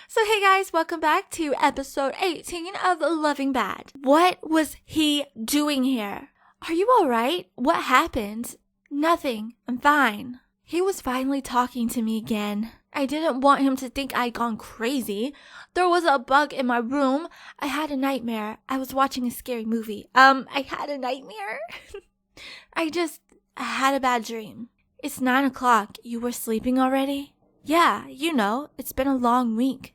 So hey guys, welcome back to episode 18 of Loving Bad. What was he doing here? Are you alright? What happened? Nothing. I'm fine. He was finally talking to me again. I didn't want him to think I'd gone crazy. There was a bug in my room. I had a nightmare. I was watching a scary movie. I had a nightmare? I had a bad dream. It's 9 o'clock. You were sleeping already? Yeah, you know, it's been a long week.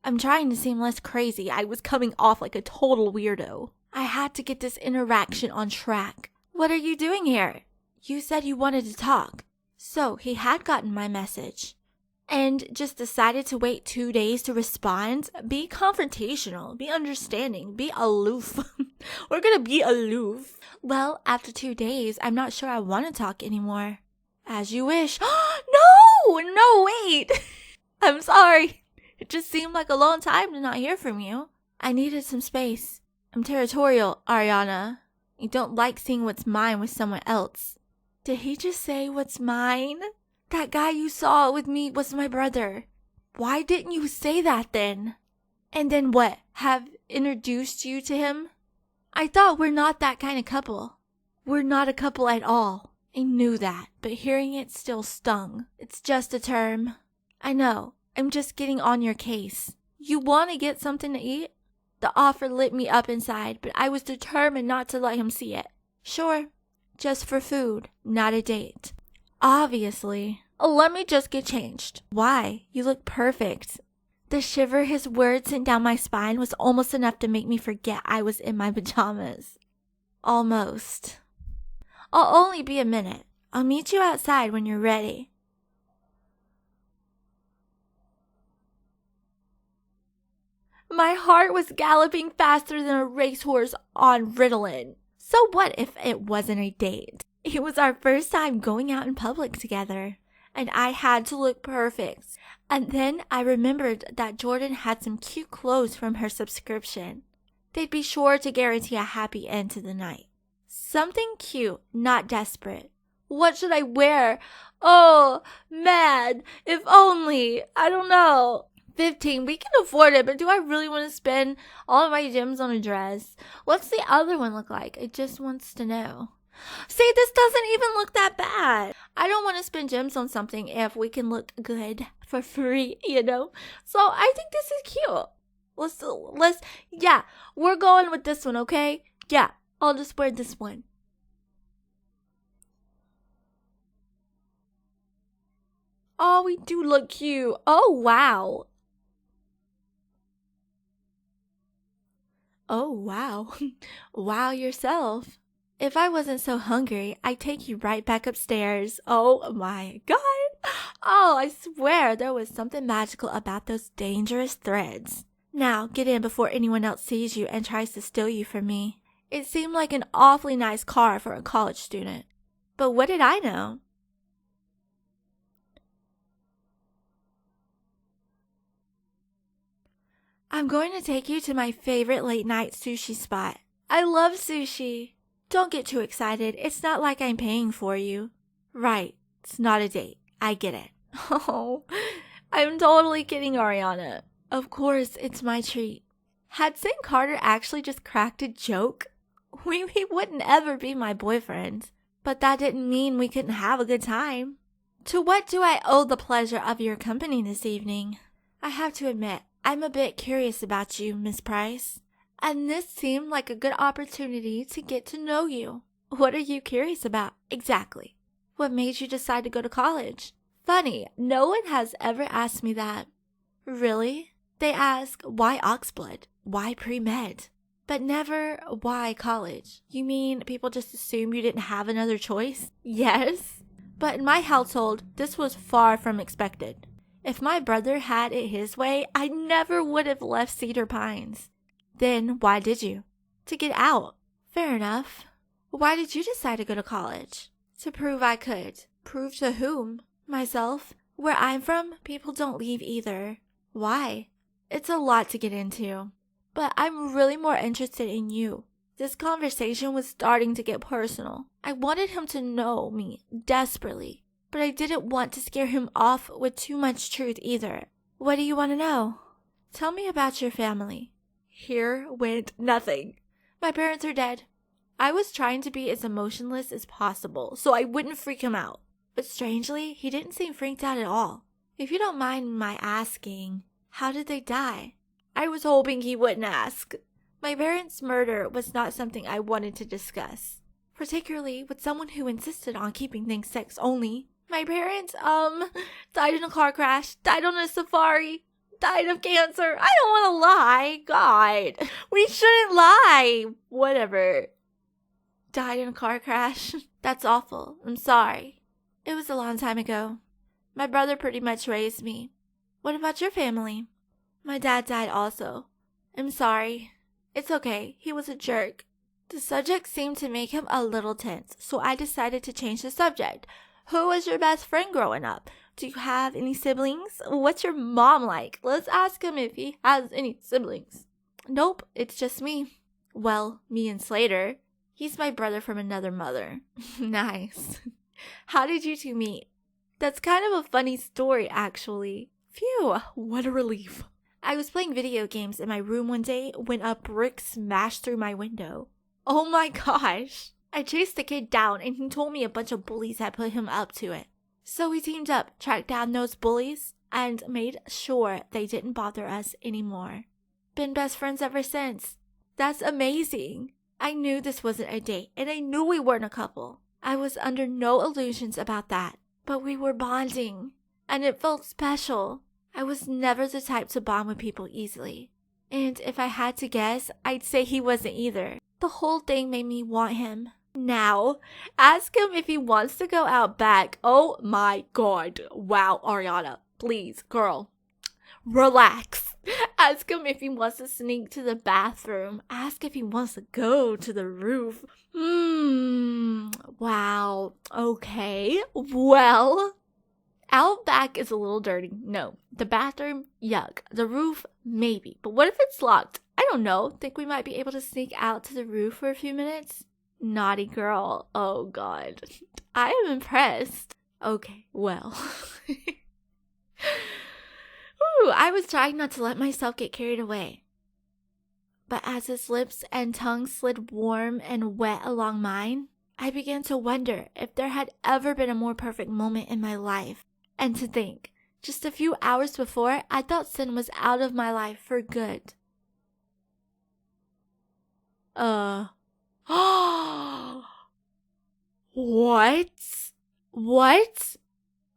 I'm trying to seem less crazy. I was coming off like a total weirdo. I had to get this interaction on track. What are you doing here? You said you wanted to talk. So he had gotten my message and just decided to wait 2 days to respond. Be confrontational, be understanding, be aloof. We're gonna be aloof. Well, after 2 days, I'm not sure I want to talk anymore. As you wish. No, wait. I'm sorry. It just seemed like a long time to not hear from you. I needed some space. I'm territorial, Ariana. I don't like seeing what's mine with someone else. Did he just say what's mine? That guy you saw with me was my brother. Why didn't you say that then? And then what? Have introduced you to him? I thought we're not that kind of couple. We're not a couple at all. I knew that, but hearing it still stung. It's just a term. I know. I'm just getting on your case. You want to get something to eat? The offer lit me up inside, but I was determined not to let him see it. Sure, just for food, not a date. Obviously. Let me just get changed. Why? You look perfect. The shiver his words sent down my spine was almost enough to make me forget I was in my pajamas. Almost. I'll only be a minute. I'll meet you outside when you're ready. My heart was galloping faster than a racehorse on Ritalin. So what if it wasn't a date? It was our first time going out in public together, and I had to look perfect. And then I remembered that Jordan had some cute clothes from her subscription. They'd be sure to guarantee a happy end to the night. Something cute, not desperate. What should I wear? Oh, mad. If only. I don't know. 15, we can afford it, but do I really want to spend all of my gems on a dress? What's the other one look like? It just wants to know. See, this doesn't even look that bad. I don't want to spend gems on something if we can look good for free, you know? So I think this is cute. Yeah, we're going with this one, okay? Yeah, I'll just wear this one. Oh, we do look cute. Oh, wow. Oh, wow. Wow yourself. If I wasn't so hungry, I'd take you right back upstairs. Oh my God. Oh, I swear there was something magical about those dangerous threads. Now, get in before anyone else sees you and tries to steal you from me. It seemed like an awfully nice car for a college student. But what did I know? I'm going to take you to my favorite late-night sushi spot. I love sushi. Don't get too excited. It's not like I'm paying for you. Right. It's not a date. I get it. Oh, I'm totally kidding, Ariana. Of course, it's my treat. Had St. Carter actually just cracked a joke? He wouldn't ever be my boyfriend. But that didn't mean we couldn't have a good time. To what do I owe the pleasure of your company this evening? I have to admit, I'm a bit curious about you, Miss Price. And this seemed like a good opportunity to get to know you. What are you curious about, exactly? What made you decide to go to college? Funny, no one has ever asked me that. Really? They ask, why Oxblood? Why pre-med? But never, why college? You mean people just assume you didn't have another choice? Yes. But in my household, this was far from expected. If my brother had it his way, I never would have left Cedar Pines. Then why did you? To get out. Fair enough. Why did you decide to go to college? To prove I could. Prove to whom? Myself. Where I'm from, people don't leave either. Why? It's a lot to get into. But I'm really more interested in you. This conversation was starting to get personal. I wanted him to know me desperately. but I didn't want to scare him off with too much truth either. What do you want to know? Tell me about your family. Here went nothing. My parents are dead. I was trying to be as emotionless as possible so I wouldn't freak him out. But strangely, he didn't seem freaked out at all. If you don't mind my asking, how did they die? I was hoping he wouldn't ask. My parents' murder was not something I wanted to discuss, particularly with someone who insisted on keeping things sex only. My parents, died in a car crash, died on a safari, died of cancer. I don't want to lie. God, we shouldn't lie. Whatever. Died in a car crash. That's awful. I'm sorry. It was a long time ago. My brother pretty much raised me. What about your family? My dad died also. I'm sorry. It's okay. He was a jerk. The subject seemed to make him a little tense, so I decided to change the subject. Who was your best friend growing up? Do you have any siblings? What's your mom like? Let's ask him if he has any siblings. Nope, it's just me. Well, me and Slater. He's my brother from another mother. Nice. How did you two meet? That's kind of a funny story, actually. Phew, what a relief. I was playing video games in my room one day when a brick smashed through my window. Oh my gosh. I chased the kid down and he told me a bunch of bullies had put him up to it. So we teamed up, tracked down those bullies, and made sure they didn't bother us anymore. Been best friends ever since. That's amazing. I knew this wasn't a date and I knew we weren't a couple. I was under no illusions about that, but we were bonding and it felt special. I was never the type to bond with people easily. And if I had to guess, I'd say he wasn't either. The whole thing made me want him. Now, ask him if he wants to go out back. Oh my God. Wow, Ariana, please, girl, relax. Ask him if he wants to sneak to the bathroom. Ask if he wants to go to the roof. Wow. Okay. Well, out back is a little dirty. No. The bathroom, yuck. The roof, maybe. But what if it's locked? I don't know. Think we might be able to sneak out to the roof for a few minutes? Naughty girl. Oh God. I am impressed. Okay, well. Ooh, I was trying not to let myself get carried away. But as his lips and tongue slid warm and wet along mine, I began to wonder if there had ever been a more perfect moment in my life. And to think, just a few hours before, I thought Sin was out of my life for good. What? What?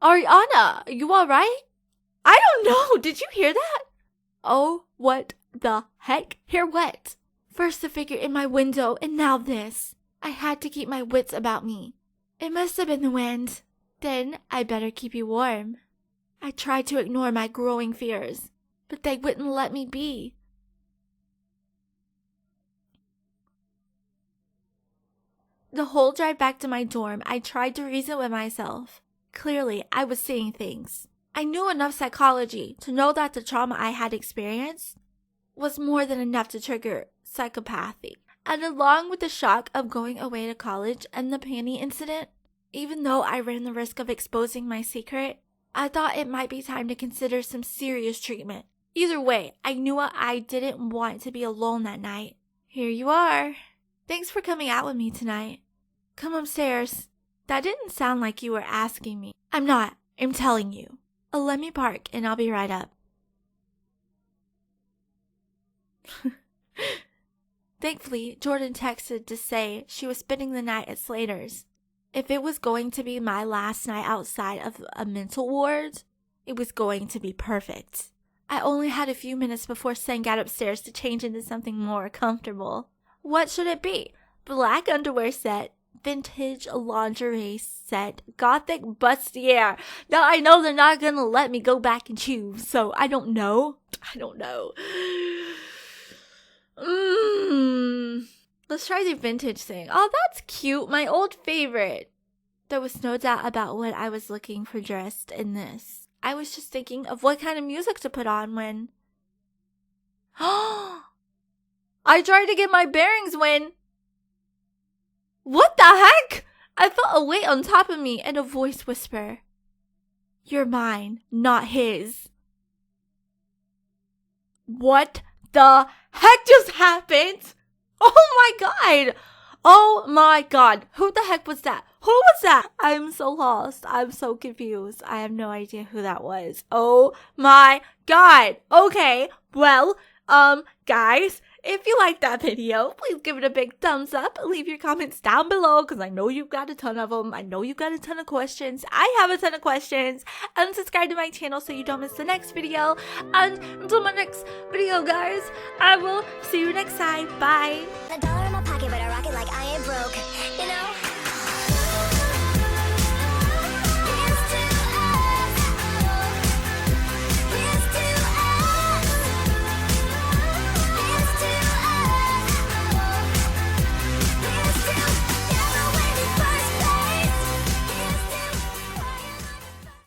Ariana, you alright? I don't know. Did you hear that? Oh, what the heck? Hear what? First the figure in my window, and now this. I had to keep my wits about me. It must have been the wind. Then I better keep you warm. I tried to ignore my growing fears, but they wouldn't let me be. The whole drive back to my dorm, I tried to reason with myself. Clearly, I was seeing things. I knew enough psychology to know that the trauma I had experienced was more than enough to trigger psychopathy. And along with the shock of going away to college and the panty incident, even though I ran the risk of exposing my secret, I thought it might be time to consider some serious treatment. Either way, I knew I didn't want to be alone that night. Here you are. Thanks for coming out with me tonight. Come upstairs. That didn't sound like you were asking me. I'm not. I'm telling you. Let me park and I'll be right up. Thankfully, Jordan texted to say she was spending the night at Slater's. If it was going to be my last night outside of a mental ward, it was going to be perfect. I only had a few minutes before Sen got upstairs to change into something more comfortable. What should it be? Black underwear set, vintage lingerie set, gothic bustier. Now I know they're not gonna let me go back and choose, so I don't know. Let's try the vintage thing. Oh, that's cute. My old favorite. There was no doubt about what I was looking for dressed in this. I was just thinking of what kind of music to put on when... I tried to get my bearings when... What the heck? I felt a weight on top of me and a voice whisper, "You're mine, not his." What the heck just happened? Oh my god! Oh my god! Who the heck was that? Who was that? I'm so lost. I'm so confused. I have no idea who that was. Oh my god! Okay, well, guys, if you liked that video, please give it a big thumbs up. Leave your comments down below because I know you've got a ton of them. I know you've got a ton of questions. I have a ton of questions. And subscribe to my channel so you don't miss the next video. And until my next video, guys, I will see you next time. Bye. $1 in my pocket, but I rock it like I ain't broke.